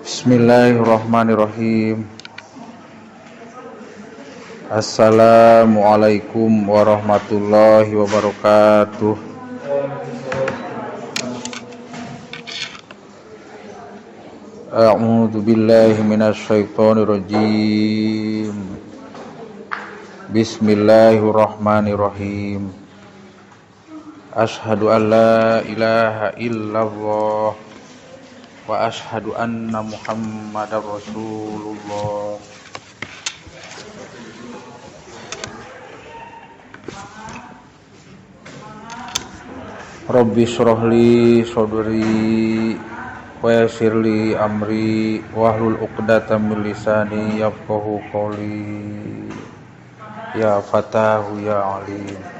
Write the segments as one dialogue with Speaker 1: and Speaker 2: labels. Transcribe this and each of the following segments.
Speaker 1: Bismillahirrahmanirrahim. Assalamualaikum warahmatullahi wabarakatuh. A'udzu billahi minasy syaithanir rajim. Bismillahirrahmanirrahim. Asyhadu an la ilaha illallah wa asyhadu anna Muhammadar Rasulullah. Rabbi shrah li sadri wa yassir li amri wahlul 'uqdatam min lisani yafqahu qawli. Ya Fatahu ya Alim.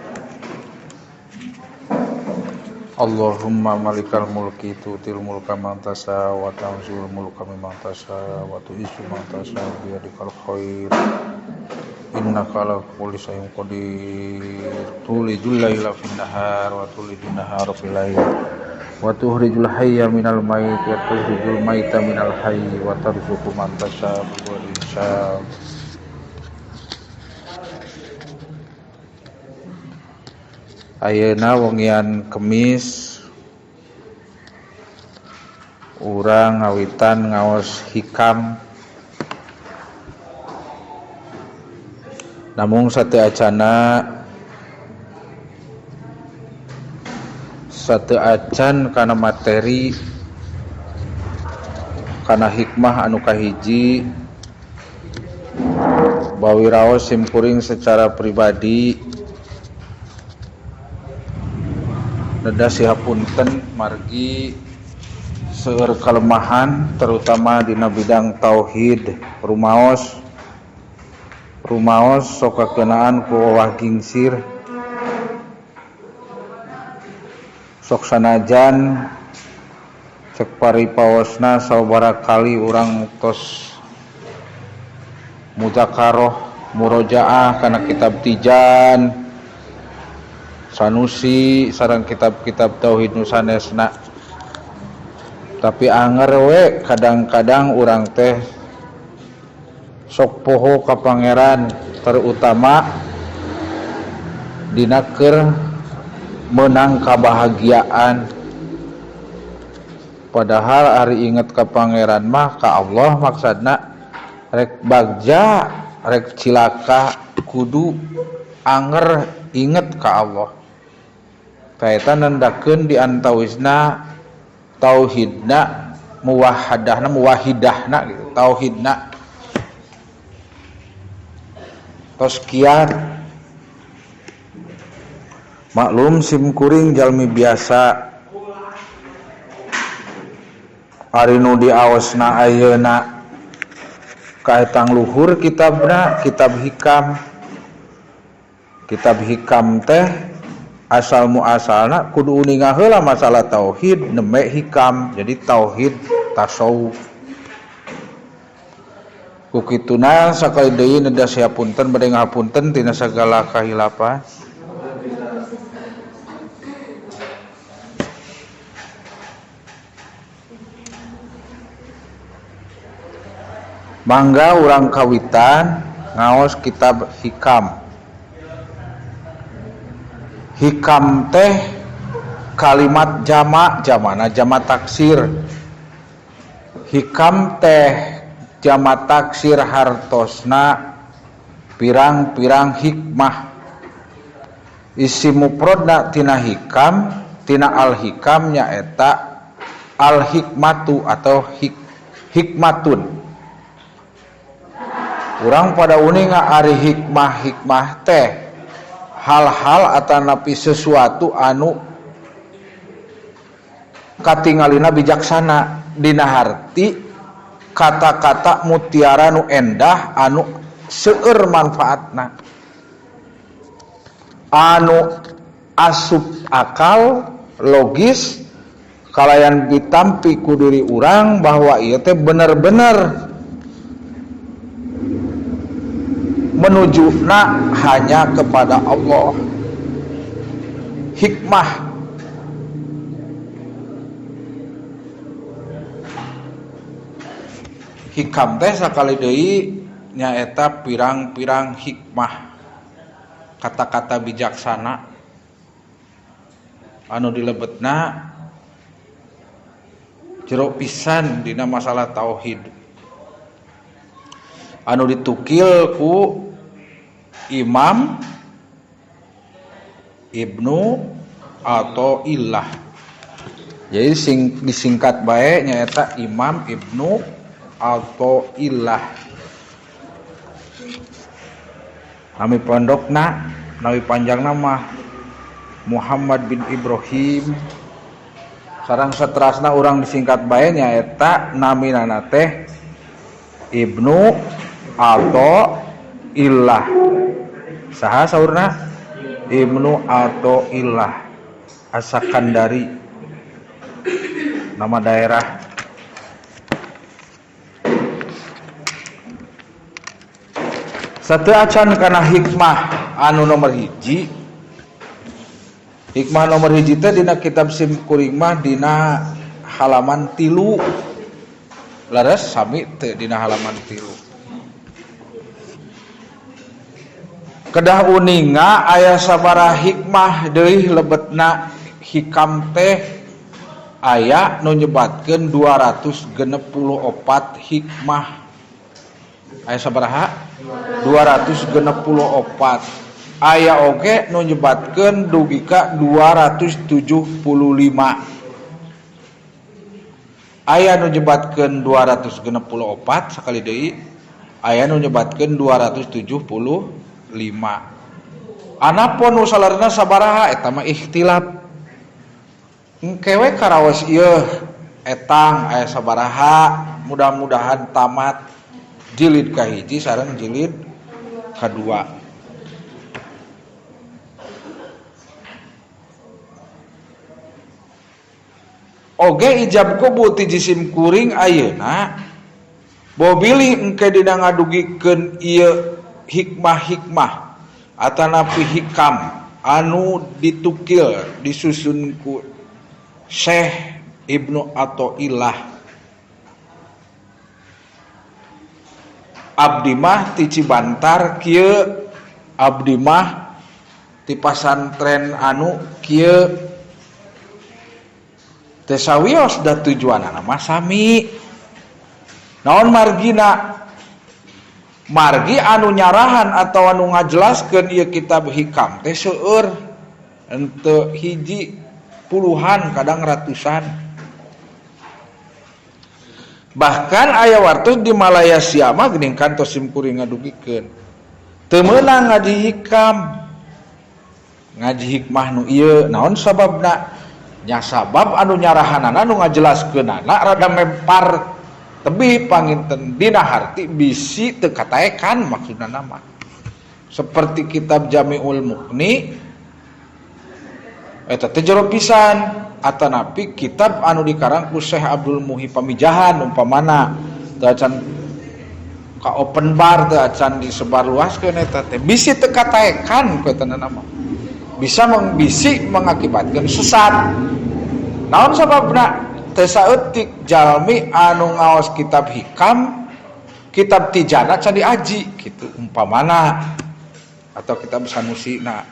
Speaker 1: Allahumma malikal mulki tutil mulka man tasha wa tanzilul mulka mimman tasha wa tu'izzu man tasha bi yadikal khair innaka ala kulli syai'in qadir tulijul laila fin nahar wa tulijun nahara fil lail wa tukhrijul hayya minal mayyit wa tukhrijul mayyita minal hayy wa tarzuqu man tasha bi ghairi hisab. Ayeuna wengian Kemis urang ngawitan ngaos hikam namung sateu acan kana materi kana hikmah anu kahiji bawiraos simkuring secara pribadi neda sihapunten margi seueur kalemahan terutama dina bidang tauhid rumaos sok kakenaan ku wawah gingsir sok sanajan cek paripaosna sabaraha kali urang tos mudzakarah murojaah kana kitab Tijan Sanusi sareng kitab-kitab tauhid nu sanesna, tapi anger we kadang-kadang urang teh sok poho ka pangeran terutama dina keur meunang kabahagiaan, padahal ari inget ka pangeran mah ka Allah maksudna rek bagja rek cilaka kudu anger inget ka Allah. Kaita nandakeun di antawisna tauhidna muwahhidahna gitu, tauhidna tos kian maklum simkuring jalmi biasa ari nu diaosna ayeuna kaetang luhur kitabna kitab hikam teh asal muasalna kudu uninga heula masalah tauhid neme hikam, jadi tauhid tasawuf. Ku kituna sakali deui neda siapunten bade ngapunten tina sagala kahilapan. Mangga urang kawitan ngaos kitab hikam. Hikam teh kalimat jamana jama taksir. Hikam teh jama taksir hartosna pirang-pirang hikmah. Isim mufradna tina hikam tina al hikam nyaeta al hikmatu atau hikmatun. Urang pada uninga ari hikmah teh hal-hal atanapi sesuatu anu katingalina bijaksana dina harti kata-kata mutiara nu endah anu seueur manfaatna anu asup akal logis kalayan ditampi ku diri urang bahwa ieu teh bener-bener menujuna hanya kepada Allah. Hikmah Hikam teh sakali deui nyaeta pirang-pirang hikmah, kata-kata bijaksana anu dilebetna jero pisan dina masalah tauhid, anu ditukil ku Imam Ibnu Athaillah. Jadi disingkat bae nyaeta Imam Ibnu Athaillah. Nami pondokna, nami panjang nama Muhammad bin Ibrahim. Sareng saterasna urang disingkat bae nyaeta naminana teh Ibnu Athaillah. Saha saurna? Ibnu Athaillah As-Sakandari, nama daerah. Sateu acan kana hikmah anu nomor hiji. Hikmah nomor hiji teh dina kitab Sim Kuring mah dina halaman 3. Laras sami teu dina halaman 3. Kedah uninga aya sabaraha hikmah deui lebetna hikam teh aya nu nyebatkeun 264 hikmah. Aya sabaraha? 264. Aya oge nu nyebatkeun dugi ka 275. Aya nu nyebatkeun 264 sakali deui, aya nu nyebatkeun 275. Anapun nu salarna sabaraha eta mah ikhtilaf. Engkewe karaos ieu etang aya sabaraha, mudah-mudahan tamat jilid kahiji sareng jilid kadua. Oge ijab kubut ti Sim Kuring ayeuna bobilih engke dina ngadugikeun ieu hikmah-hikmah atanapi hikam anu ditukil disusun ku Syekh Ibnu Athaillah. Abdi mah ti Cibantar kieu, abdi mah ti pasantren anu kieu, teu sawios da tujuanna mah sami. Naon margina? Margi anu nyarahan atau anu ngajelaskeun ieu kitab hikam teh seueur, henteu hiji, puluhan kadang ratusan. Bahkan aya wartos di Malaysia mah geuning kantos Sim Kuring ngadugikeun teu meunang ngaji hikam, ngaji hikmah nu ieu. Naon sababna? Nya sabab anu nyarahanana anu ngajelaskeunana rada mempar tebih panginten dina harti bisi teu kataekan maksudna nama. Seperti kitab Jami'ul Muqni eta teh jero pisan, atanapi kitab anu dikarang ku Syekh Abdul Muhi Pamijahan umpamana teu acan ka open bar, teu acan disebarluaskeun eta teh bisi teu kataekan ku eta nama. Bisa bisi mengakibatkeun sesat. Naon sababna? Teu saeutik jalmi anu ngaos kitab hikam, kitab tijana can diaji kitu umpamana, atau kitab sanusina.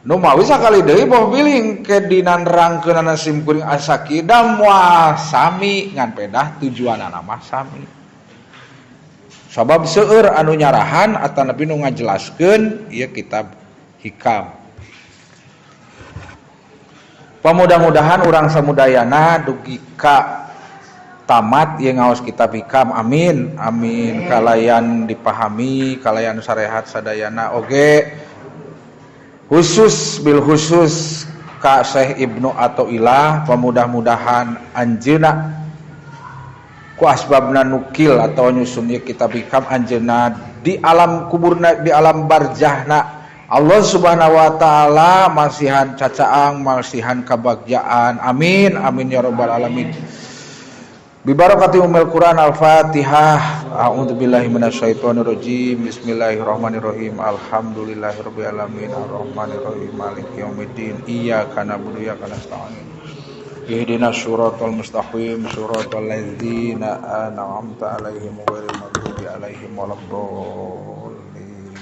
Speaker 1: Nu mawi sakali deui boh biling ke dina nerangkeunana Sim Kuring As-Sakidah moal sami ngan pedah tujuanana mah sami. Sabab seueur anu nyarahan atanapi nu ngajelaskeun ieu kitab hikam. Pamudah-mudahan urang samudayana dugi ka tamat ieu ngaos kitab hikam. Amin. Amin. Kalayan dipahami, kalayan sarehat sadayana oge. Bil khusus ka Syekh Ibnu Athaillah, pamudah-mudahan anjeunna ku asbabna nukil atau nyusun ieu kitab hikam anjeunna di alam kuburna, di alam barzahna Allah Subhanahu wa taala masihan cacaang, masihan kabagjaan. Amin. Amin ya rabbal alamin. Bi barakati ummul Quran Al-Fatihah. A'udzubillahi minasyaitonirrajim. Bismillahirrahmanirrahim. Alhamdulillahirabbil alamin arrahmanirrahim maliki yaumiddin. Iyyaka na'budu wa iyyaka nasta'in. Ihdinas siratal mustaqim siratal ladzina an'amta 'alaihim ghairil maghdubi 'alaihim waladdallin.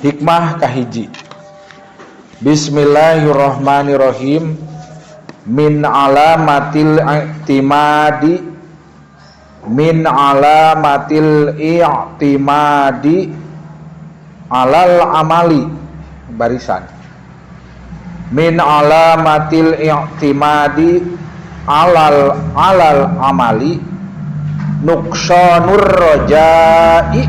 Speaker 1: Hikmah kahiji. Bismillahirrahmanirrahim. Min alamatil i'timadi alal amali. Barisan min alamatil i'timadi alal amali nuqsanur rajai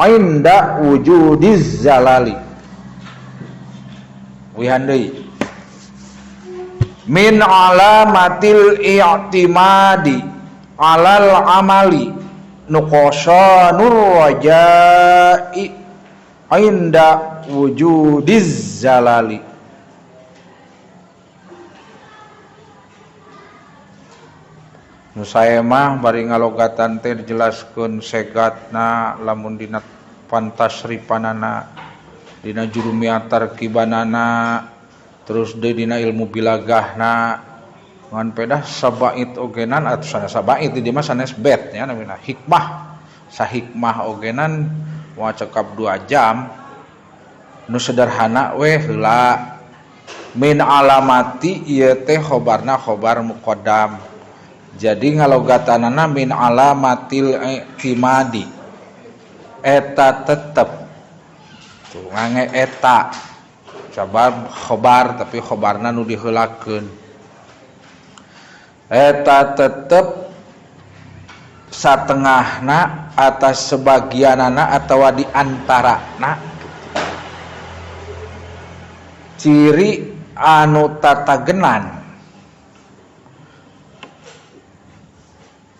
Speaker 1: inda wujudiz zalali. Wihandai min alamatil i'timadi alal amali nuqsanur rajai inda wujudiz zalali. Nu sae mah bari ngalogatan teh dijelaskeun segatna lamun dina pantasripanana dina jurumiatar kibanana terus deui dina ilmu bilagahna ngan pedah sabait ogenan atau sana sabait di mah sanes bet nya namina hikmah sahikmah ogenan moal cekap 2 jam nu sederhana we heula min alamati ieu teh khobarna khobar muqaddam jadi ngalogatanana min alamatil i'timadi eta tetep tuh ngange eta sabab khobar tapi khobarna nu diheulakeun eta tetep satengahna atas sebagianana atawa di antarana ciri anu tatagenan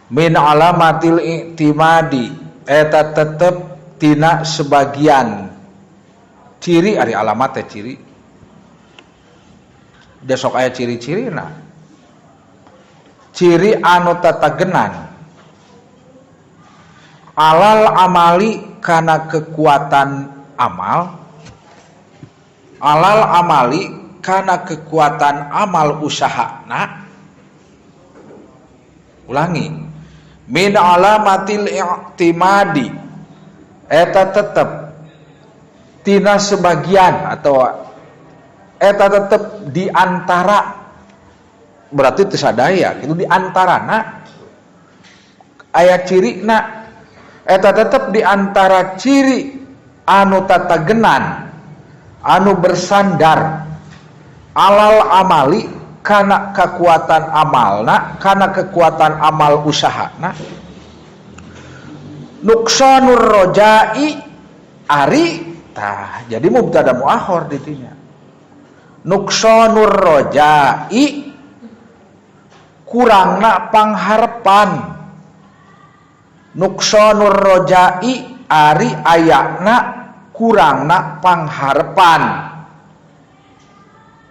Speaker 1: min alamatil i'timadi eta tetep tina sebagian ciri ari alamat teh ciri desok aya ciri-cirina ciri anu tatagenan alal amali kana kekuatan amal alal amali kana kekuatan amal usahana. Ulangi min alamatil i'timadi eta tetep tina sebagian atau eta tetep di antara berarti teu sadaya kitu di antarana aya cirina eta tetep di antara ciri anu tatagenan anu bersandar alal amali kana kekuatan amalna kana kekuatan amal usahana nuqsanur rajai ari tah jadi mubtada muakhir ditinya nuqsanur rajai kurangna pangharepan nuqsanur rajai ari ayakna kurangna pangharepan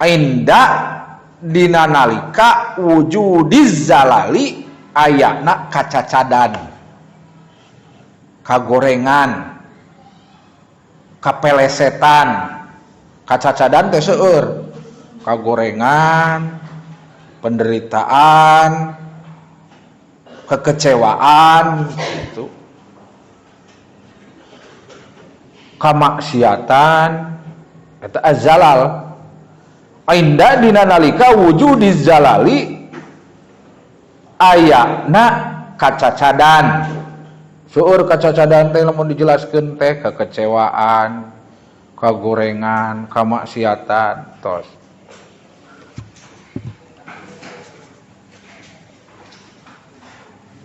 Speaker 1: inda dina nalika wujudiz zalali ayakna kacacadan kagorengan kapelesetan kacacadan teh seueur kagorengan penderitaan, kekecewaan, itu, kamaksiatan, itu azalal. Inda dina nalika wujudiz zalali ayakna kacacadan. Seueur kacacadan teh lamun dijelaskeun teh kekecewaan, kagorengan, kamaksiatan, tos.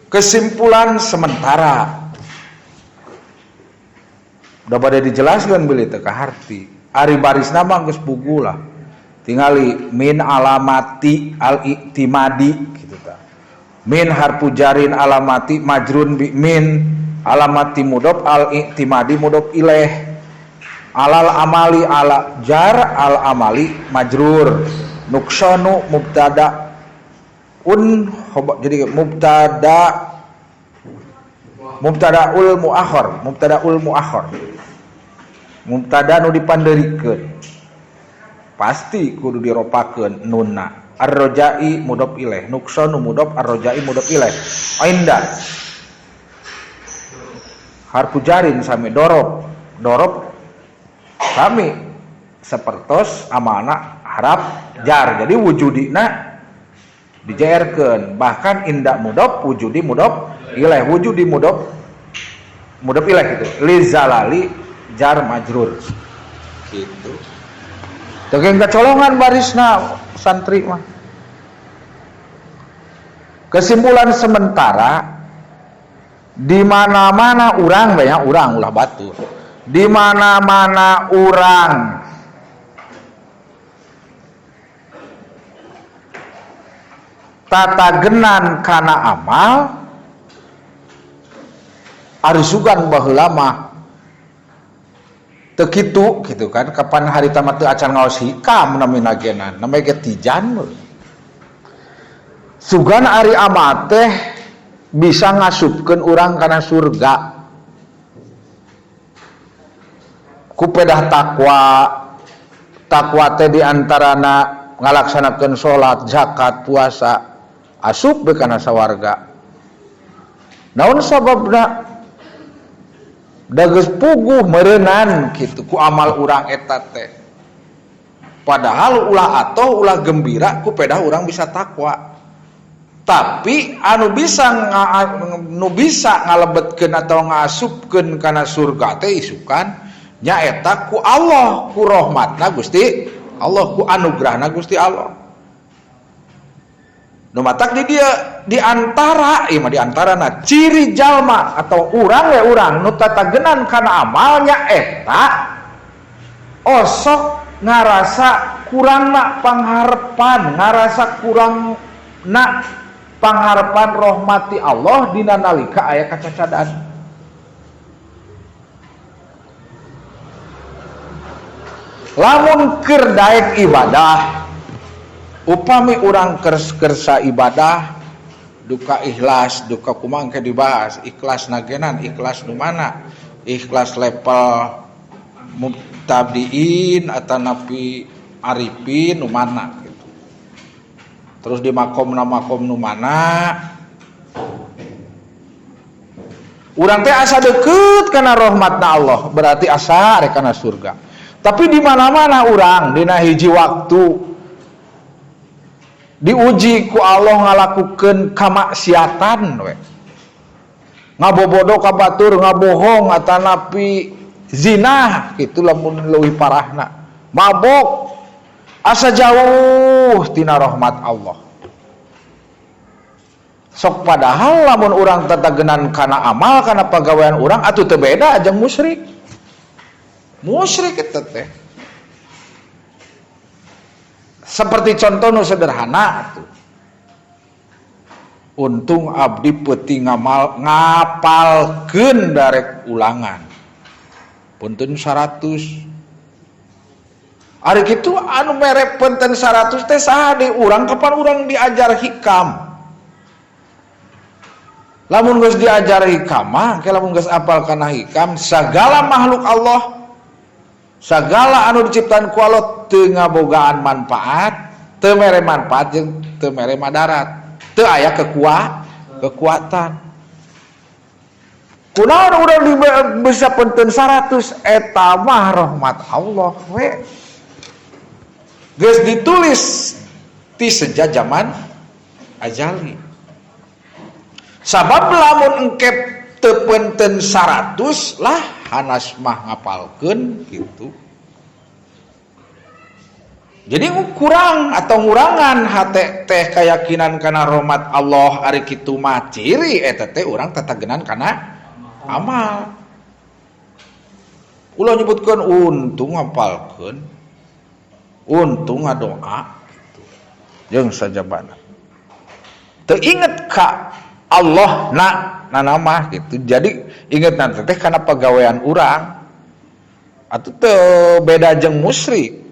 Speaker 1: Kesimpulan sementara udah pada dijelaskan beli teka harti ari baris nama geus pugulah tingali min alamati al-i'timadi gitu ta min harfu jarin alamati majrun bi min alamati mudhof al-i'timadi mudhof ilaih alal amali ala jar al amali majrur nuqsanu mubtada jadi mubtada Mubtadaul muakhar. Mubtada nu dipanderikeun pasti kudu diropakeun nunna. Ar-rajai mudhof ilaih, nuqsanu mudhof, ar-rajai mudhof ilaih. Inda harfu jarin sami dorob sami sapertos amalna harap jar, jadi wujudina dijairkeun. Bahkan inda mudhof wujudi mudhof ilaih, wujudi mudhof ilaih gitu. Li zalali jar majrur gitu. Teu kecolongan barisna santri mah. Kesimpulan sementara, di mana-mana urang banyak urang ulah batur. Di mana-mana urang tatagenan kana amal, arisugan baheula mah teu kitu gitu kan. Kapan hari tamat teu acan ngaos hikam naminagenan namanya ketijan. Sugan ari amal teh bisa ngasupkeun urang kana surga ku pedah takwa teh diantarana ngalaksanakeun salat, zakat, puasa, asup be kana sawarga. Naon sababna? Da geus puguh meureunnan kitu ku amal urang eta teh. Padahal ulah atoh ulah gembira ku pedah urang bisa takwa. Tapi anu bisa ngalebetkeun atau ngasupkeun kana surga teh isukan nyaeta ku Allah, ku rahmatna Gusti Allah, ku anugerahna Gusti Allah. Nu matak di dia diantarana ciri jalma atau urang nu tatagenan kana amalnya eta osok ngarasa kurangna pangharepan, ngarasa kurangna pangharepan rahmati Allah dina nalika aya kacacadan. Lamun keur daek ibadah, upami urang kersa ibadah duka ikhlas, duka kumaha ke dibahas, ikhlas nagenan, ikhlas nu mana? Ikhlas level mubtadiin atau napi arifin nu mana gitu. Terus di makom nu mana? Urang teh asa deukeut kana rahmatna Allah, berarti asa rek kana surga. Tapi di mana-mana urang dina hiji waktu diuji ku Allah ngalakukeun kamaksiatan we. Ngabobodo ka batur, ngabohong atanapi zina kitu lamun leuwih parahna. Mabok asa jauh tina rahmat Allah. Sok padahal lamun urang tatagenan kana amal kana pagawean urang atuh teu beda jeung musyrik. Musyrik eta teh seperti contoh nu sederhana atuh. Untung abdi peuting ngapalkeun darek ulangan. Punten 100. Ari kitu anu mere punten 100 teh saha deui urang kapan urang diajar hikam. Lamun geus diajar hikam mah, ke lamun geus apal kana hikam, sagala makhluk Allah, sagala anu diciptaan ku Allah teu ngabogaan manfaat, teu mere manfaat jeung teu mere madarat. Teu aya kekuatan. Kunaon urang bisa punten 100 eta mah rahmat Allah we. Geus ditulis ti sejak zaman ajali. Sabab lamun engke teu punten 100 lah hanas mah ngapalkeun gitu. Jadi kurang atau ngurangan hate teh keyakinan kana rahmat Allah ari kitu mah ciri eta teh urang tatagenan kana amal. Ulah nyebutkeun untung ngapalkeun, untung ngadoa gitu. Jeung sajabana. Teu inget ka Allah na mah gitu. Jadi inget nanti teh kana pagawean urang atuh teu beda jeung musyrik.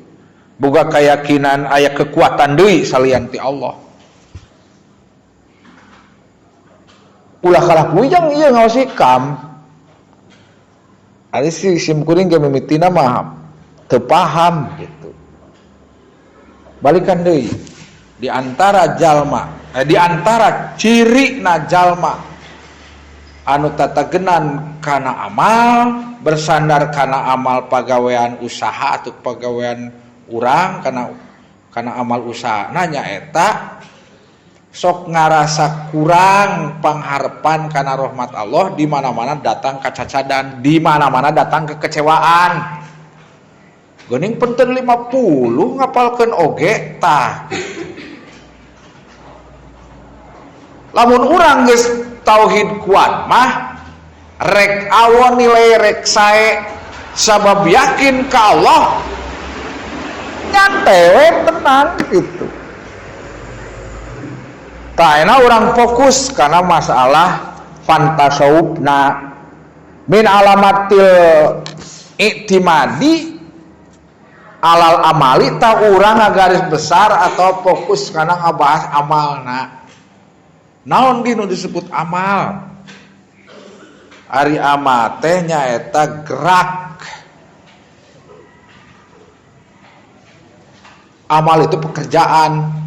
Speaker 1: Boga keyakinan aya kekuatan deui salian ti Allah. ulah kalah puyeng ieu ngaos hikam. Ari si sim kuring ge mimitina mah teu paham gitu. Balikan deui di antara ciri na jalma anu tatagenan kana amal, bersandar kana amal pagawean usaha atau pagawean urang kana amal usaha nanya eta sok ngarasa kurang pangharepan kana rahmat Allah, di mana-mana datang kacacadan, di mana-mana datang kekecewaan. Geuning penten 50 ngapalkeun oge tah gitu. Lamun urang geus tauhid kuat mah rek awon nilai rek sae sabab yakin ka Allah nyantewe tenang gitu. Taena orang fokus karena masalah fantasawubna min alamatil iktimadi alal amali ta urang garis besar atau fokus karena ngabahas amalna. Naon dinu disebut amal? Ari amal teh nyaeta gerak. Amal itu pekerjaan.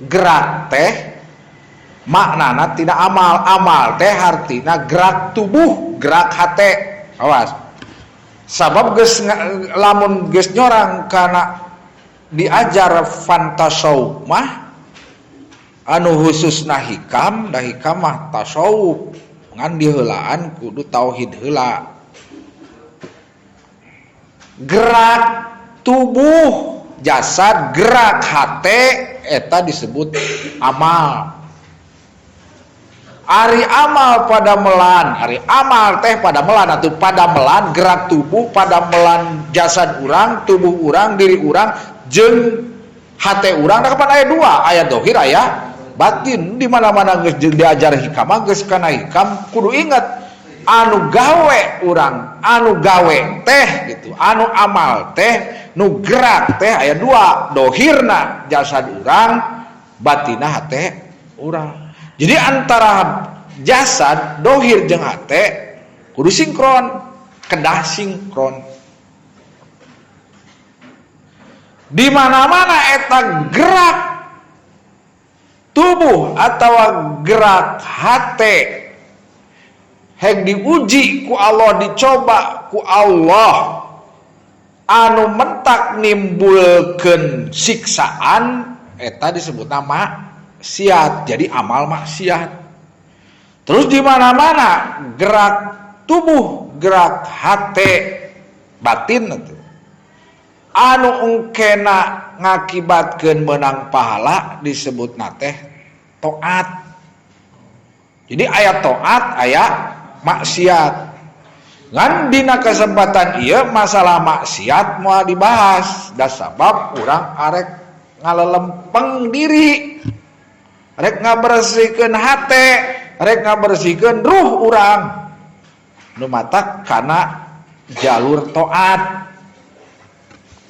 Speaker 1: Gerak teh maknana tidak amal teh artina gerak tubuh, gerak hate. Awas. Sabab geus lamun geus nyorang kana diajar fantasawuf mah anu khususna hikam, da hikam mah tasawuf ngan diheulaan kudu tauhid heula. Gerak tubuh jasad, gerak hate eta disebut amal. Ari amal pada melan, ari amal teh pada melan atau pada melan gerak tubuh, pada melan jasad urang, tubuh urang, diri urang jeung hate urang. Da kapan aya dua, aya dohir aya batin. Di mana-mana geus diajar hikam geus kana hikam kudu inget anu gawe urang, anu gawe teh gitu, anu amal teh nu gerak teh aya dua, dohirna jasad urang, batina hate urang. Jadi antara jasad, dohir jeung hate kudu sinkron, kedah sinkron. Di mana-mana eta gerak tubuh atau gerak hate heg diuji ku Allah, dicoba ku Allah anu mentak nimbulkeun siksaan, eta disebut nama maksiat. Jadi amal maksiat. Terus di mana-mana gerak tubuh, gerak hate, batin itu anu engkena ngakibatkeun menang pahala disebut teh taat. Jadi aya taat, aya maksiat. Ngan dina kesempatan ieu masalah maksiat moal dibahas, da sabab urang arek ngalelempeng diri. Rek ngabersihkeun hate, rek ngabersihkeun ruh urang. Nu matak kana jalur taat.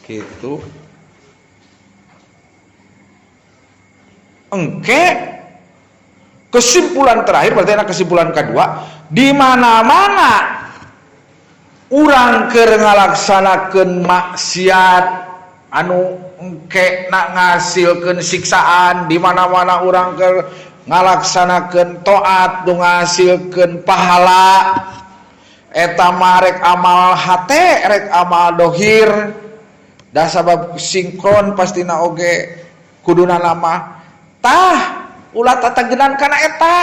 Speaker 1: Gitu. Engke kesimpulan terakhir berarti kesimpulan kedua, di mana-mana urang keur ngalaksanakeun maksiat anu engke nak ngasilkeun siksaan, di mana-mana urang keur ngalaksanakeun taat nu ngasilkeun pahala, eta mah rek amal hate, rek amal dohir, da sabab sinkron pastina oge kuduna nama tah ulah tatagenan kana eta.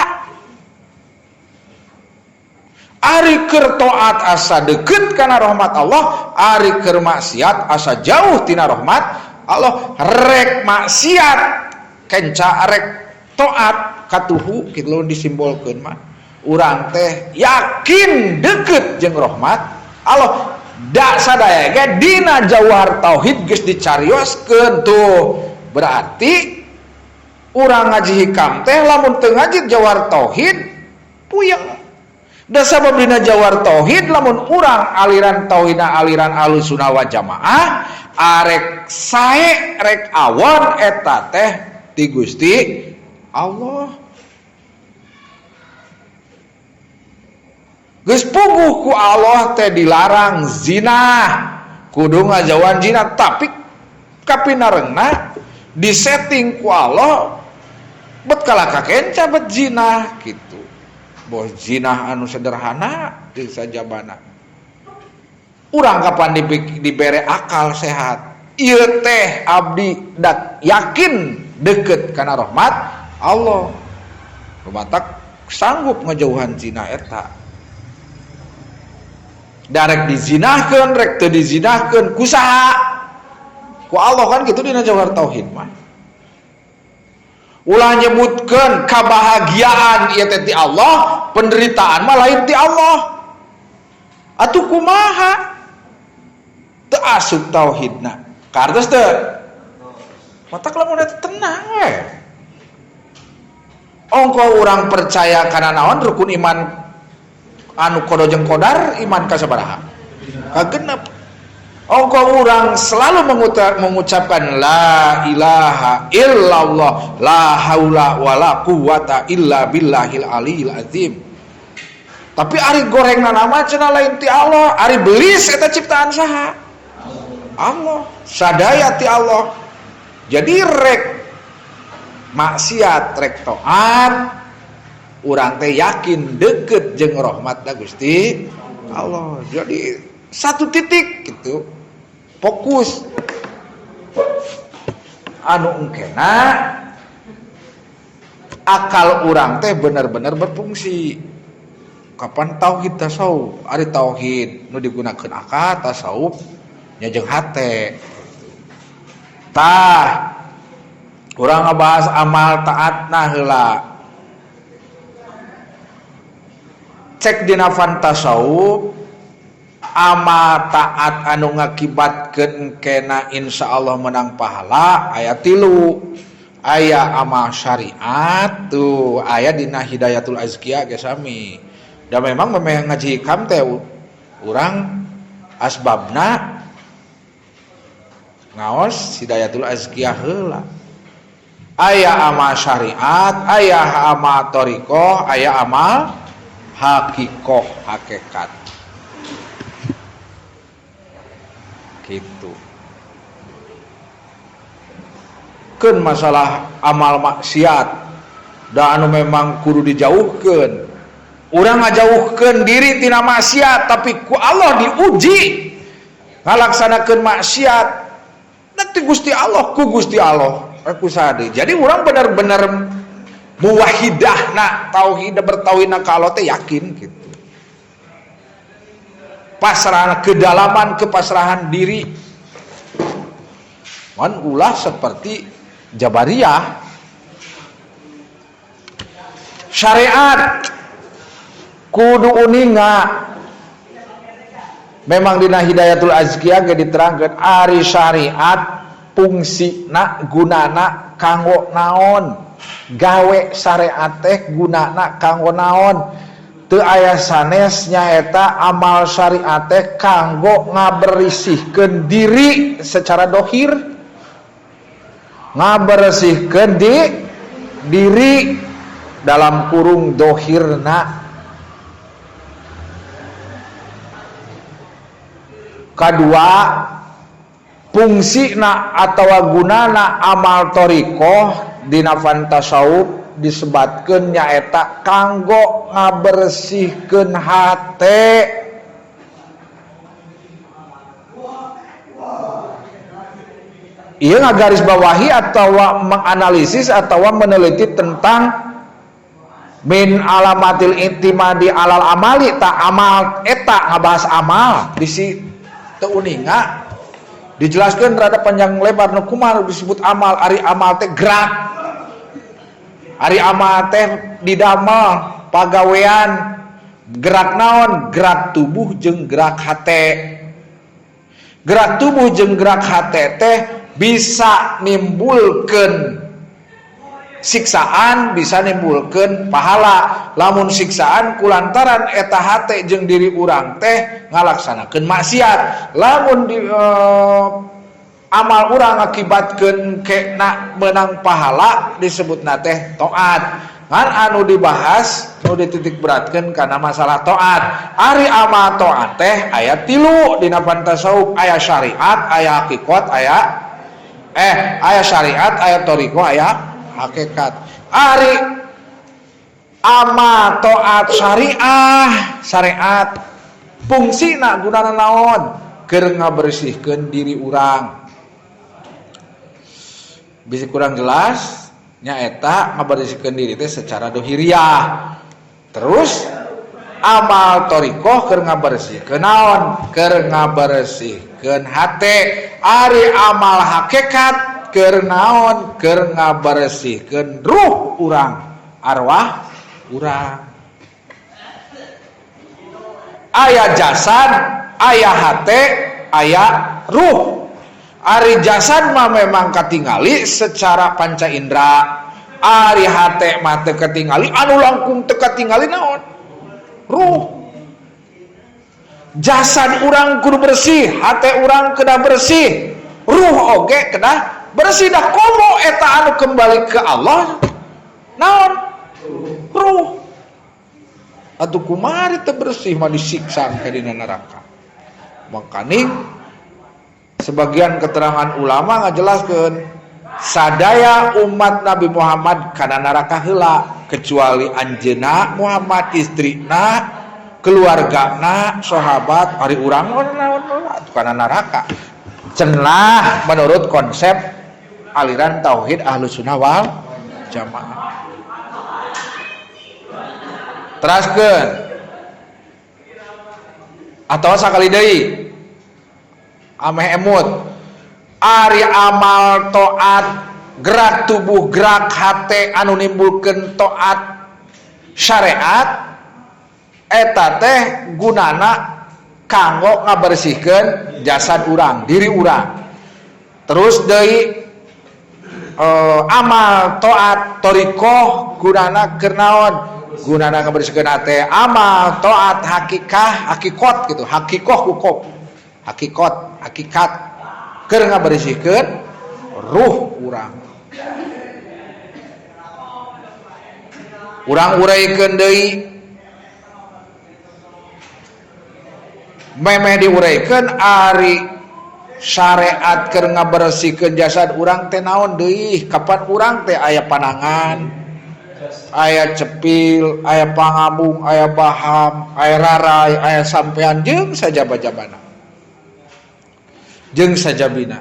Speaker 1: Ari keur taat asa deukeut kana rahmat Allah, ari keur maksiat asa jauh tina rahmat Allah. Rek maksiat kenca rek taat katuhu kitu disimbolkeun mah urang teh yakin deukeut jeung rahmat Allah. Da sadaya ge dina jawhar tauhid geus dicarioskeun tuh. Berarti urang ngaji hikam teh lamun teu ngaji jawhar tauhid puyeng. Da sabab dina jawhar tauhid lamun urang aliran tauhidna aliran Ahlussunnah wal Jamaah arek sae rek awon eta teh ti Gusti Allah. Geus puguh ku Allah teh dilarang zina, kudu ngajauhan zina, tapi kapinarengna disetting ku Allah bet kalakakeun cabet zina gitu. Boh zina anu sederhana di sajabana. Urang kapan dibere akal sehat. Ieu teh abdi dak yakin deket kana rahmat Allah. Rumatak sanggup ngajauhan zina eta. Darek dizinahkeun rek teu dizinahkeun kusaha? Ku Allah kan kitu dina jawhar tauhid mah. Ulah nyebutkeun kabahagiaan ieu teh ti Allah, penderitaan mah lain ti Allah. Atuh kumaha? Teu asup tauhidna. Kartos teu? Matak lamun eta tenang we. Ongko urang percaya kana naon rukun iman anu kodo jeung kodar iman ka sabaraha? Kagenep. Ongko urang selalu mengucapkan la ilaha illallah la haula wala quwata illa billahil aliyil azim. Tapi ari gorengna nama cenah lain ti Allah, ari belis eta ciptaan saha? Allah. Sadaya ti Allah. Jadi rek maksiat rek taat urang teh yakin deket jeung rahmatna Gusti Allah. Jadi satu titik gitu. Fokus. Anu engkena akal urang teh bener-bener berfungsi. Kapan tauhid tasawuf? Ari tauhid nu digunakeun akal tasawuf nya jeung hate. Tah urang ngabahas amal taatna heula. Cek dina fan tasawuf amal taat anu ngakibatkeun engkena insyaallah menang pahala aya 3. Aya amal syariat tuh aya dina hidayatul azkiya ge sami. Da memang ngaji hikam teh urang asbabna ngaos hidayatul azkiya heula. Aya amal syariat, aya amal thariqah, aya amal hakikoh hakikat gitu. Keun masalah amal maksiat da anu memang kudu dijauhkeun. Urang ngajauhkeun diri tina maksiat tapi ku Allah diuji ngalaksanakeun maksiat nanti Gusti Allah ku Gusti Allah aku sade. Jadi urang benar-benar muwahhidahna tauhid bertauhidna ka Allah teh yakin gitu. Pasrah kedalaman kepasrahan diri. Man ulah seperti Jabariyah. Syariat kudu uninga. Memang dina hidayatul azkiyah ge diterangkeun ari syariat fungsina gunana kanggo naon? Gawe syariat teh gunana kanggo naon? Teu aya sanes nyaeta amal syariat teh kanggo ngabersihkeun diri secara dohir, ngabersihkeun diri dalam kurung dohirna. Kadua fungsina atawa gunana amal thariqah dina fan tasawuf disebatkeun nyaeta kanggo ngabersihkeun hate. Ieu ngagaris bawahi atawa menganalisis atawa meneliti tentang min alamatil intimadi alal amali tak amal eta ngabahas amal bisi teu uninga dijelaskeun rada panjang lebar nu kumaha disebut amal. Ari amal teh gerak, ari amal teh didamel pagawean gerak naon? Gerak tubuh jeung gerak hate. Gerak tubuh jeung gerak hate teh bisa nimbulkeun siksaan, bisa nimbulkeun pahala. Lamun siksaan kulantaran eta hate jeung diri urang teh ngalaksanakeun maksiat. Lamun amal urang ngakibatkeun kena menang pahala disebutna teh taat. Ngan anu dibahas nu dititik beratkeun kana masalah taat. Ari amal taat teh aya 3 dina pantasawuf, aya syariat, aya hakikat, aya syariat, aya thariqah, aya hakikat. Ari amal taat syariat fungsina gunana naon? Keur ngabersihkeun diri urang. Bisa kurang jelas nyaeta ngabersihkeun diri teh secara dohiriyah. Terus amal thariqah keur ngabersihkeun naon? Keur ngabersihkeun hate. Ari amal hakikat keur naon? Keur ngabersihkeun ruh urang, arwah urang. Aya jasad, aya hate, aya ruh. Ari jasad mah memang katingali secara panca indera. Ari hate mah teu katingali, anu langkung teu katingali naon? Ruh. Jasad urang kudu bersih, hate urang kedah bersih, ruh oge kedah bersih. Dah komo eta anu kembali ke Allah naon? Ruh. Atuh kumari teu bersih mah disiksa ka dina neraka. Makaning sebagian keterangan ulama ngajelaskeun sadaya umat Nabi Muhammad kana neraka heula kecuali anjeunna Muhammad, istrina, keluargana, sahabat, ari urang naon kana neraka. Cenah menurut konsep aliran tauhid Ahlussunnah wal Jamaah. Teraskeun atau sakali deui ameh emut ari amal taat gerak tubuh gerak hate anu nimbulkeun taat syariat eta teh gunana kanggo ngabersihkeun jasad urang, diri urang. Terus deui amal taat thariqah gunana keur naon? Gunana ngabersihkeun hate. Amal taat hakikat gitu, hakikat hukum, hakikat keur ngabersihkeun ruh urang. Urang uraykeun deui memeh diuraykeun ari syariat keur ngabersihkeun jasad urang teh naon deui? Kapan urang teh aya panangan, aya cepil, aya pangambung, aya baham, aya rarai, aya sampean jeung sajaba-jabana, jeung sajabina.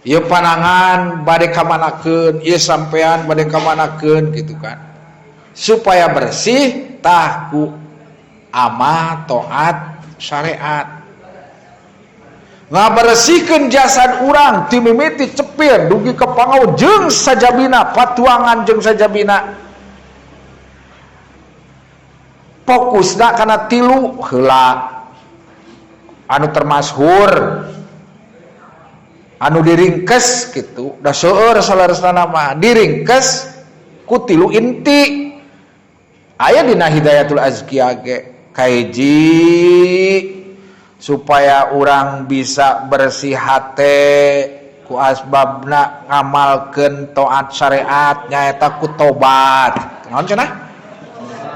Speaker 1: Ieu panangan bade kamanakeun, ieu sampean bade kamanakeun gitu kan. Supaya bersih tah ku amal taat syariat. Ngabersihkeun jasad urang ti mimiti cepil dugi ka pangaut jeung sajabina, patuangan jeung sajabina. Fokusna kana 3 heula anu termasyhur anu diringkes gitu, da seueur salaresna mah diringkes ku 3 inti. Aya dina Hidayatul Azkiyah ge kahiji supaya orang bisa bersih hate ku asbabna ngamalkeun taat syariat nyaeta ku tobat. Naon cenah?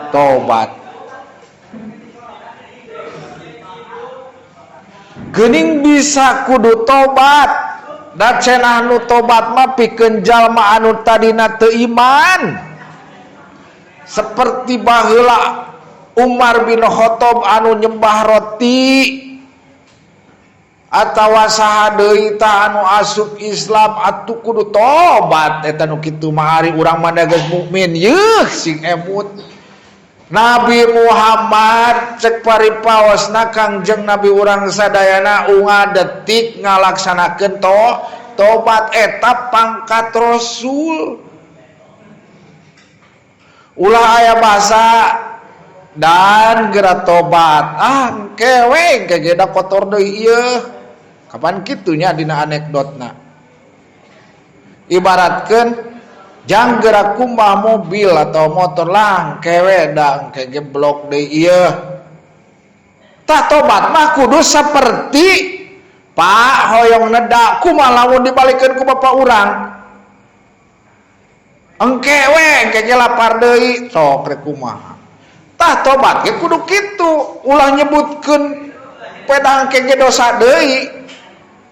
Speaker 1: Tobat. Geuning bisa kudu tobat. Da cenah nu tobat mah pikeun jalma anu tadina teu iman. Seperti baheula Umar bin Khattab anu nyembah roti, atawa saha deui tah anu asup Islam atuh kudu tobat. Eta nu kitu mah ari urang mah geus mukmin. Yeuh sing emut. Nabi Muhammad cek paripaosna Kangjeng Nabi urang sadayana unga detik ngalaksanakeun tobat eta pangkat Rasul. Ulah aya basa dan geura tobat. Kewe gegeda kotor deui ieu. Kapan kitunya dina anekdotna. Ibaratkeun jang geura kumbah mobil atau motor lang kewe dang kegeblok deui ieu. Tah tobat mah kudu saperti Pak hoyong neda kumaha lamun dibalikeun ku bapak urang engke lapar deui sok rek kumaha tah tobat ge kudu kitu ulah nyebutkeun pedang engke dosa deui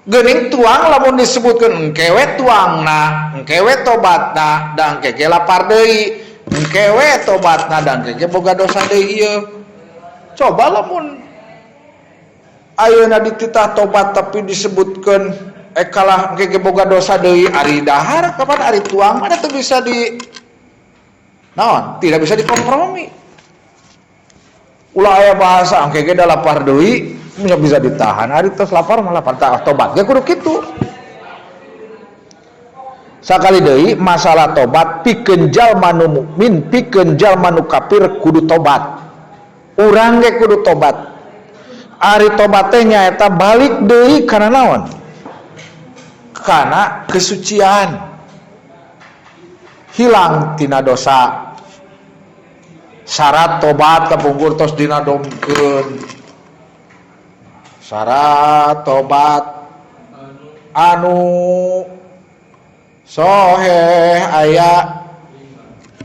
Speaker 1: geuning tuang lamun disebutkeun engke tuangna engke tobatna da engke lapar deui engke tobatna da engke boga dosa deui ieu coba lamun ayeuna dititah tobat tapi disebutkeun kalah engke boga dosa deui ari dahar kapan ari tuang mana teu bisa di naon tidak bisa dikompromi ulah aya bahasa engke da lapar deui nya bisa ditahan ari tos lapar malah lapar tobat ge kudu kitu sakali deui masalah tobat pikeun jalma nu mukmin pikeun jalma nu kafir kudu tobat urang ge kudu tobat ari tobat teh nyaeta balik deui kana naon kana kesucian hilang tina dosa syarat tobat kapungkur tos dinadomkeun syarat tobat anu soheh aya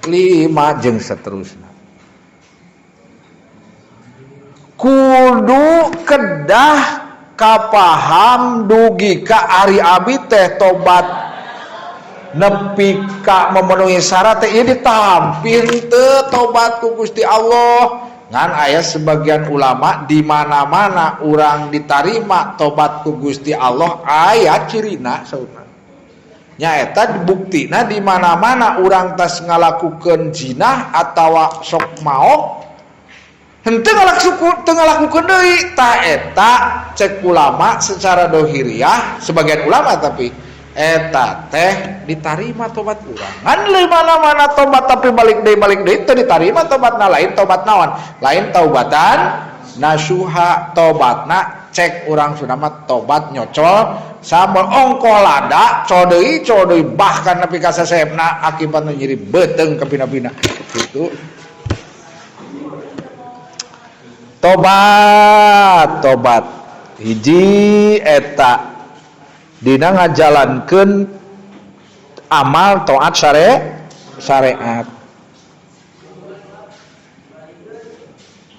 Speaker 1: 5 jeung saterusna kudu kedah kapaham dugi ka ari abi teh tobat nepi ka memenuhi syarat teh ieu ditampin teu tobat ku Gusti Allah ngan aya sebagian ulama di mana-mana urang ditarima tobat ku Gusti Allah aya cirina saudara nyaeta buktina di mana-mana urang tas ngalakukeun zina atawa sok maok henteu ngalakukeun deui ta eta cek ulama secara dohiriyah sebagian ulama tapi eta teh ditarima tobat urang ngan di mana-mana tobat tapi balik deui teu ditarima tobatna lain tobat naon lain taubatan nasuha tobatna cek urang Sunda mah tobat nyocol sama ongkoh lada codeui bahkan nepi ka sasepna akibatna nyeri beteung ka pina-pina gitu tobat hiji eta dina ngajalankeun amal taat syariat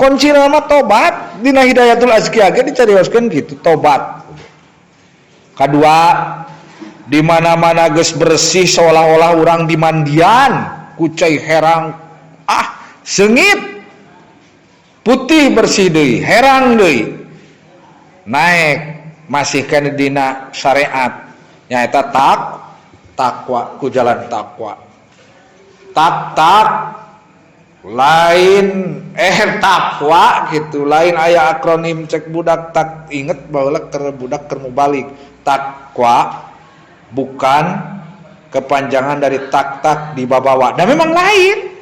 Speaker 1: kuncina mah tobat dina Hidayatul Azkiyah ge dicarioskeun gitu tobat kadua di mana-mana geus bersih seolah-olah urang dimandian ku cai herang seungit putih bersih deui herang deui naik masih kana dina syariat nyaeta takwa ku jalan takwa tak lain takwa gitu lain aya akronim cek budak tak inget baheula keur budak keur mubalik takwa bukan kepanjangan dari tak dibabawa dan memang lain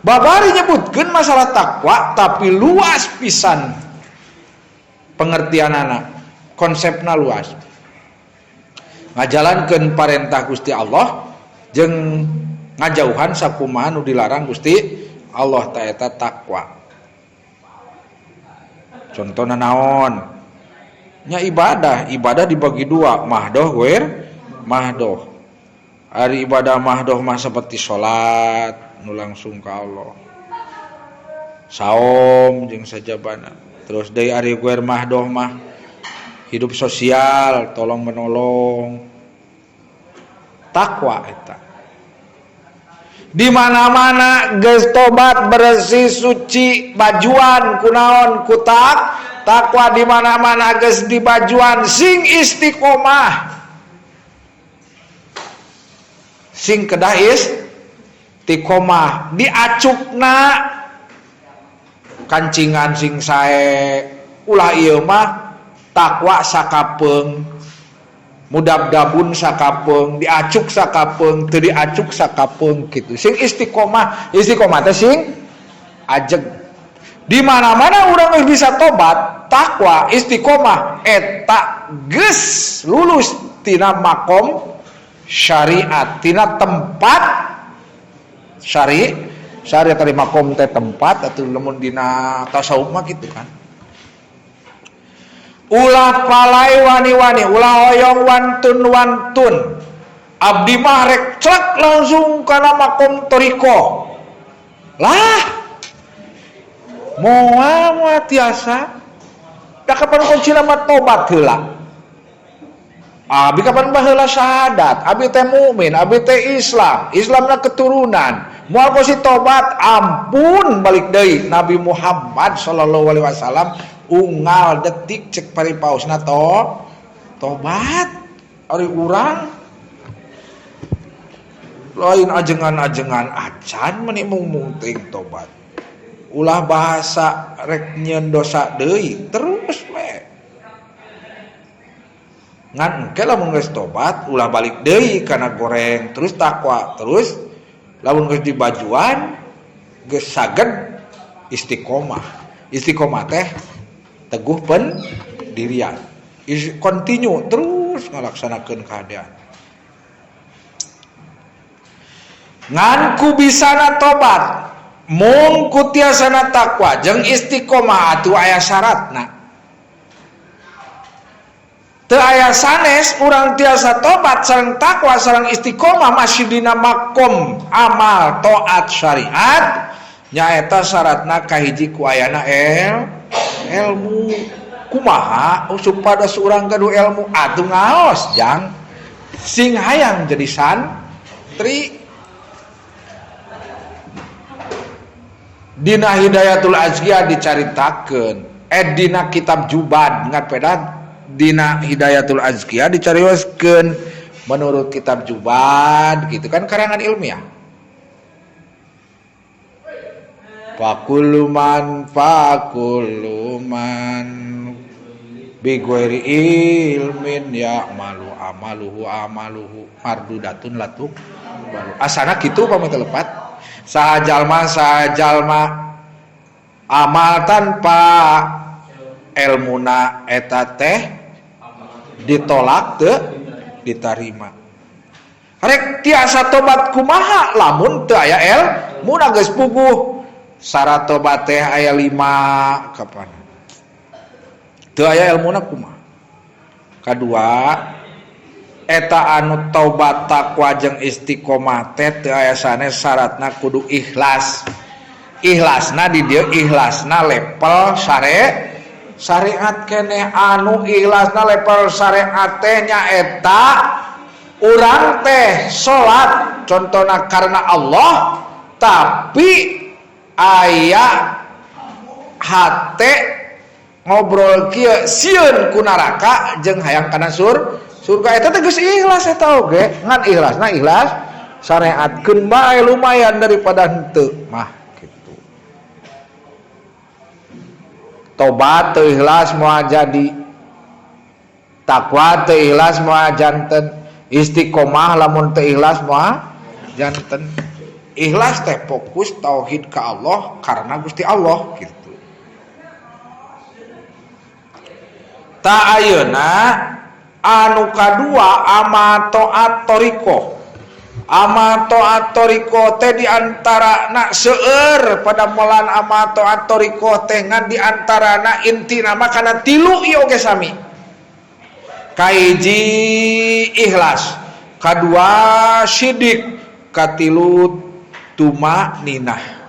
Speaker 1: babari nyebutkeun masalah takwa tapi luas pisan pengertianana konsepna luas ngajalankeun parentah Gusti Allah jeung ngajauhan sakumaha nu dilarang Gusti Allah taeta takwa contohna naon nya ibadah dibagi dua mahdoh mahdoh ari ibadah mahdoh mah seperti salat nu langsung ka Allah saum jeung sajabana terus deui ari guer mahdoh mah hidup sosial tolong menolong takwa eta di mana-mana geus tobat bersih suci bajuan kunaon ku takwa di mana-mana geus di bajuan sing istiqomah sing kedah istiqomah diacukna kancingan sing sae ulah ieu mah takwa sakapeung mudab-dabun sakapeung diacuk sakapeung teu diacuk sakapeung kitu sing istiqomah teh sing ajeg di mana-mana urang bisa tobat takwa istiqomah eta geus lulus tina makom syariat tina tempat syariat tadi makom teh tempat atau lamun dina tasawuf mah gitu kan ulah palai wani-wani, ulah hoyong wantun-wantun. Abdi mah rek clek langsung kana makom toriko. Lah, moal tiasa. Da kapan kunci nama tobat heula. Abi kapan baheula syahadat, abi teh mukmin, abi teh Islam, Islamna keturunan. Moal ku si tobat, ampun balik deui Nabi Muhammad sallallahu alaihi wasallam unggal detik cek paripaosna tobat. Ari urang lain ajengan-ajengan acan meni mungting tobat. Ulah bahasa rek nyeun dosa deui terus we. Ngan engke lamun geus tobat ulah balik deui kana goreng terus takwa terus lamun geus dibajuan geus saged istiqomah. Istiqomah teh teguh pendirian. Continue terus ngalaksanakeun kaadaan. Ngan ku bisana tobat mung ku tiasana takwa jeung istiqomah atuh aya syaratna. Teu aya sanes urang tiasa tobat sareng takwa sareng istiqomah masih dina makom amal taat syariat nyaeta syaratna kahiji ku ayana ilmu. Kumaha supados urang gaduh ilmu atuh ngaos jang sing hayang jadi santri. Dina Hidayatul Azkiyah dicaritakeun dina kitab Jubad ngapeda dina Hidayatul Azkiyah dicarioskeun menurut kitab Jubad gitu kan karangan ilmiah. Fakuluman bigwairi ilmin ya amaluhu mardudatun latuk baru asana kitu pamit lepat. Sajalma amal tanpa ilmuna eta teh ditolak teu ditarima. Rek tiasa tobat kumaha lamun teu aya ilmuna geus puguh. Syarat tobat teh aya 5 kapan? Teu aya ilmuna kumaha? Kadua eta anu taubat takwa jeung istiqomah teh teu aya sanes syaratna kudu ikhlas. Ikhlasna di dieu ikhlasna level syariat keneh anu ikhlasna level syariat teh nyaeta urang teh salat contona karena Allah tapi aya hate ngobrol kieu sieun ku neraka jeung hayang kana surga eta teh geus ikhlas eta oge ngan ikhlasna ikhlas syariatkeun bae lumayan daripada henteu mah kitu. Tobat teu ikhlas moal jadi takwa teu ikhlas moal janten istiqomah lamun teu ikhlas moal janten. Ikhlas teh fokus tauhid ka Allah karena Gusti Allah gitu. Ta ayeuna anu kadua ama taat toriko. Ama taat toriko teh diantarana seueur pada molan ama taat toriko teh ngan diantarana intina mah kana 3 ieu oge sami. Kahiji ikhlas, kadua syidik, katilu tumaninah.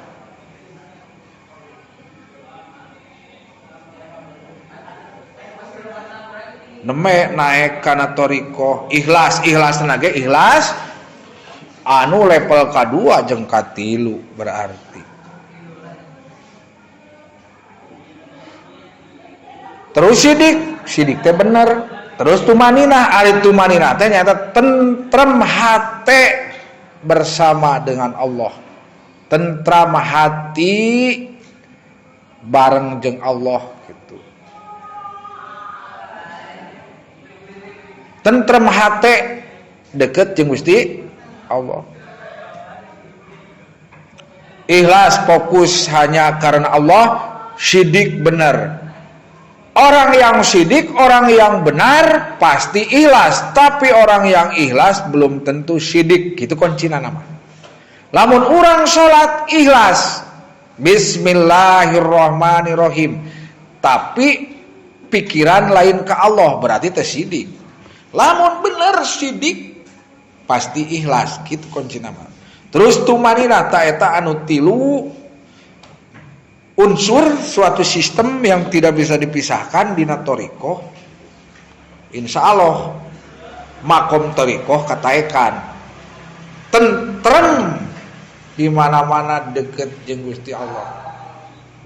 Speaker 1: Neme naik kana toriko ikhlas nage ikhlas anu level kadua jeung katilu berarti terus sidik teh bener terus tumaninah ari tumaninah teh nyata tentrem hate bersama dengan Allah tentram hati bareng jeung Allah gitu. Tentrem hate deket jeung Gusti Allah. Ikhlas fokus hanya karena Allah, syidik benar. Orang yang syidik, orang yang benar pasti ikhlas, tapi orang yang ikhlas belum tentu syidik. Gitu kuncina nama. Lamun orang salat ikhlas, bismillahirrahmanirrahim, tapi pikiran lain ke Allah, berarti teh sidik. Lamun bener sidik pasti ikhlas, gitu kunci nama. Terus tumanina ta eta anu tilu unsur suatu sistem yang tidak bisa dipisahkan dina thariqah. Insyaallah makom thariqah kataekan tentrem di mana-mana deket jeung Gusti Allah.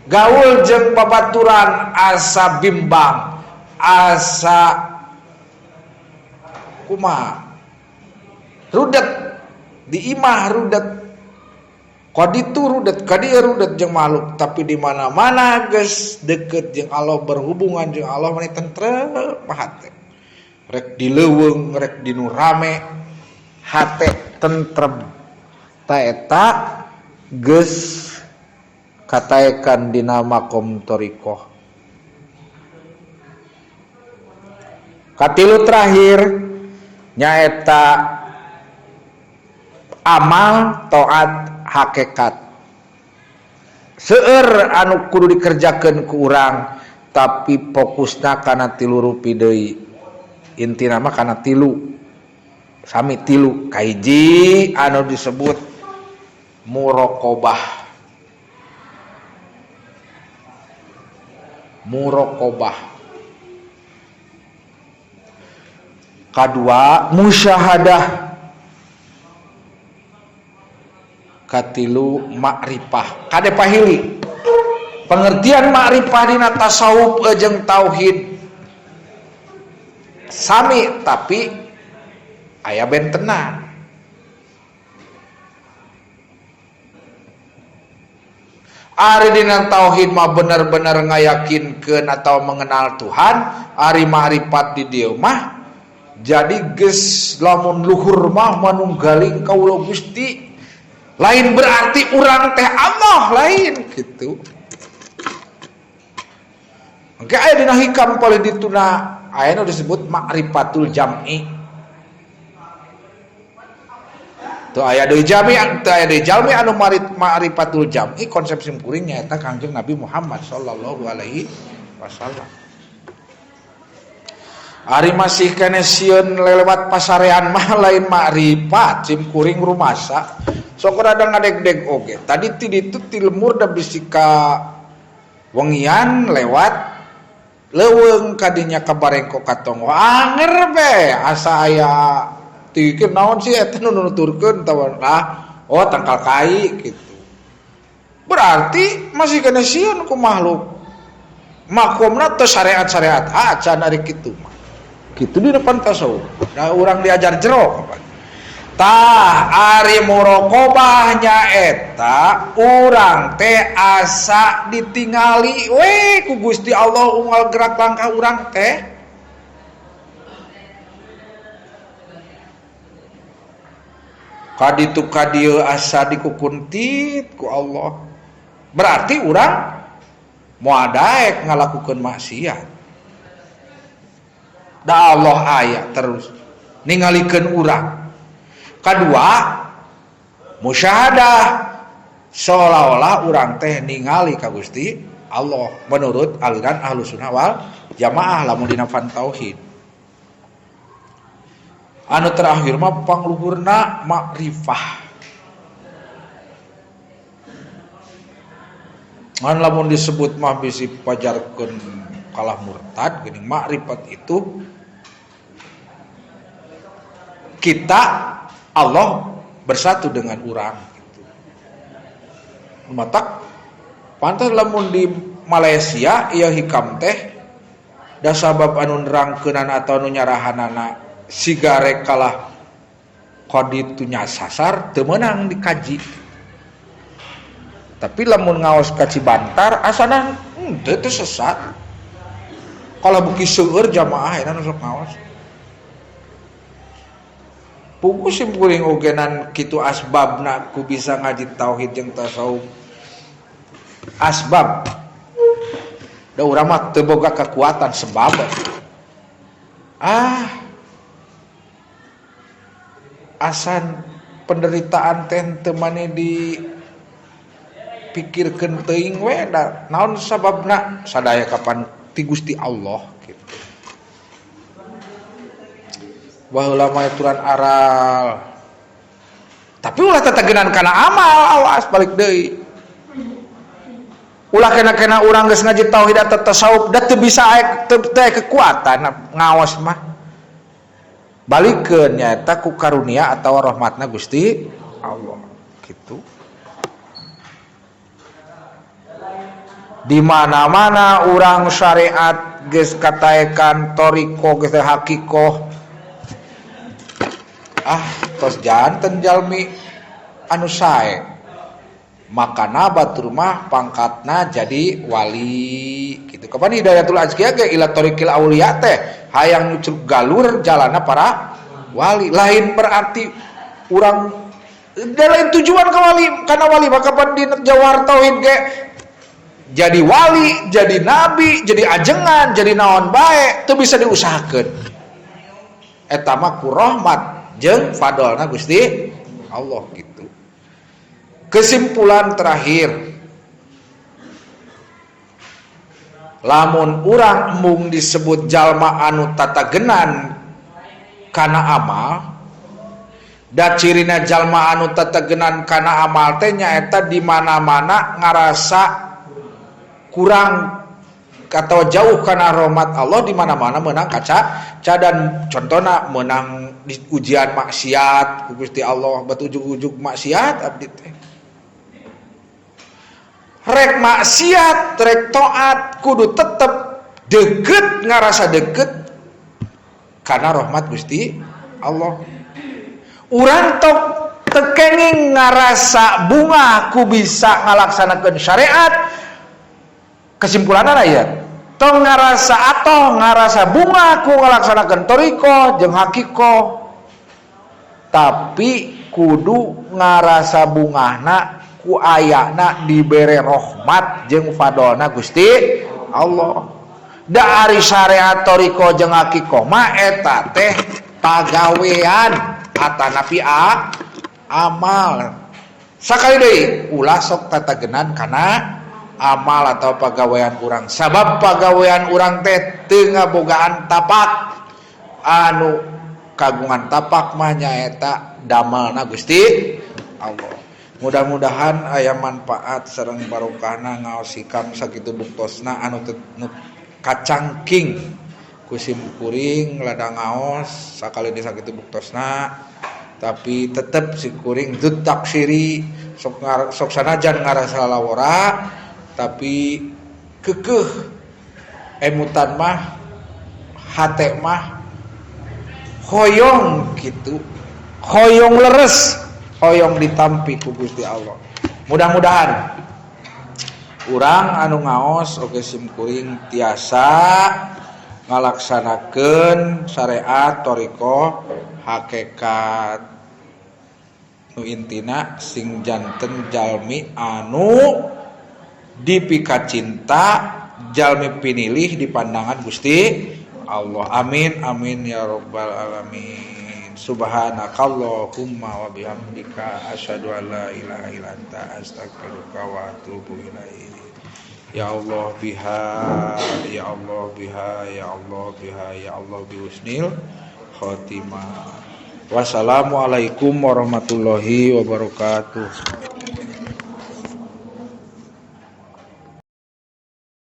Speaker 1: Gaul jeung babaturan asa bimbang, asa kumaha rudet di imah rudet, kaditu rudet, kadieu rudet jeung makhluk, tapi di mana-mana geus deket jeung Allah, berhubungan jeung Allah mani tentrem hate. Rek di leuweung, rek di nu rame, hate tentrem. Ta eta geus kataekan dina makom thariqah. Katilu terakhir nyaeta amal taat hakikat. Seueur anu kudu dikerjakeun ku urang tapi fokusna kana tilu rupi deui. Intina mah kana tilu. Sami tilu. Kahiji anu disebut muraqabah. Kadua musyahadah. Katilu makrifah. Kade pahili pengertian makrifah dina tasawuf jeung tauhid sami tapi aya bentena. Ari dina tauhid mah bener-bener ngayakinkeun atau mengenal Tuhan, ari makrifat di dieu mah jadi geus lamun luhur mah manunggaling kaula Gusti. Lain berarti urang teh Allah lain gitu. Oke, aya dina hikam palidituna aya nu disebut ma'rifatul jam'i. Tuh aya deui jami, teu aya deui jalmi anu ma'rifatul jam'i, konsep simkuring nyaeta Kangjeng Nabi Muhammad sallallahu alaihi wasallam. Ari masih kene sieun lewat pasarean mah lain ma'rifat, simkuring rumasa. Sok rada ngadeg-deg oge. Tadi ti ditu ti lemur da bisi ka wengian lewat leuweung kadinya kabarengko katong. Anger be asa aya tikir naon sih eta nu nuturkeun tawon oh tangkal kai gitu. Berarti masih kena sieun ku makhluk. Makomna teu syariat-syariat acan ari kitu mah. Kitu di depan tasawuf. Da urang diajar jero. Tah ari muraqabah nyaeta urang teh asa ditingali we ku Gusti Allah unggal gerak langkah urang teh. Kaditu kadieu asa dikukuntit ku Allah. Berarti urang moal daek ngalakukeun maksiat. Da Allah aya terus ningalikeun urang. Kedua, musyahadah seolah-olah urang teh ningali ka Gusti Allah menurut aliran Ahlussunnah wal Jamaah lamun dina fan tauhid. Anu terakhir mah pangluhurna makrifah. Ngan lamun disebut mah bisi pajarkeun kalah murtad geuning makrifat itu kita Allah bersatu dengan urang gitu. Matak pantas lamun di Malaysia ieu hikam teh da sabab anu nerangkeunan atau anu nyarahanana siga kalah qaditu nyasasar teu meunang dikaji. Tapi lamun ngaos ka Cibantar asana teu sesat. Kalau beuki seueur jamaah eta nu sok ngaos. Pugu simkuring ogenan kitu asbabna ku bisa ngaji tauhid jeung tasawuf. Asbab da urang mah teu boga kekuatan sebab. Asan penderitaan teh teu mane dipikirkeun teuing we da naon sababna sadaya kapan ti Gusti Allah gitu. Baheula mah aturan aral. Tapi ulah tatagenan kana amal, awas balik deui. Ulah kena urang geus ngaji tauhid atau tasawuf da teu bisa teu kekuatan ngaos mah. Balikeun nyaeta ku karunia atau rahmatna Gusti Allah gitu. Di mana-mana urang syariat geus kataekan toriko geus hakikoh. Tos janten jalmi anu sae. Makana batur mah pangkatna jadi wali gitu. Kapan hidayatul azkiyah ge ila tariqil auliya teh hayang nyucuk galur jalanna para wali. Lain berarti urang lain tujuan ka wali, kana wali maka kapan di jawhar tauhid ge jadi wali, jadi nabi, jadi ajengan, jadi naon bae teu bisa diusahakeun. Eta mah ku rahmat jeung fadolna Gusti Allah gitu. Kesimpulan terakhir, lamun urang mung disebut jalma anu tatagenan kana amal, da cirina jalma anu tatagenan kana amal teh nyaeta di mana-mana ngarasa kurang atau jauh kana rahmat Allah, di mana-mana menang kaca dan contohna menang di ujian maksiat ku Gusti Allah, batujuk-ujuk maksiat abdi teh. Rek maksiat, rek taat kudu tetep deket, ngarasa deket karena rahmat Gusti Allah. Urang tok tekenging ngarasa bunga ku bisa ngalaksanakeun syariat. Kesimpulanna aya tong ngarasa bunga ku ngalaksanakeun toriko jeung hakiko, tapi kudu ngarasa bungahna ku ayana dibere rahmat jeung fadolna Gusti Allah. Da ari syariat toriko jeung hakiko mah eta teh pagawean atanapi amal. Sakali deui ulah sok tatagenan kana amal atau pagawean urang. Sabab pagawean urang teh teu ngabogaan tapak. Anu kagungan tapak mah nyaeta damelna Gusti Allah. Mudah-mudahan aya manfaat sareng barokahna ngaos hikam sakitu buktosna anu kacangking ku sim kuring ladang ngaos sakali di sakitu buktosna, tapi tetep si kuring teu taksiri sok sanajan ngarasa lawora tapi kekeh emutan mah hate mah hoyong gitu, hoyong leres, hoyong ditampi ku Gusti Allah. Mudah-mudahan urang anu ngaos oge sim kuring tiasa ngalaksanakeun syariat toriko hakikat nu intina sing janten jalmi anu dipika cinta, jalmi pinilih di pandangan Gusti Allah. Amin amin ya rabbal alamin. Subhanakallahumma wa bihamdika asyhadu an la ilaha illa anta astaghfiruka wa atubu ilaik. Ya Allah biha, ya Allah biha, ya Allah biha, ya Allah bi husnil khotimah. Wassalamualaikum warahmatullahi wabarakatuh.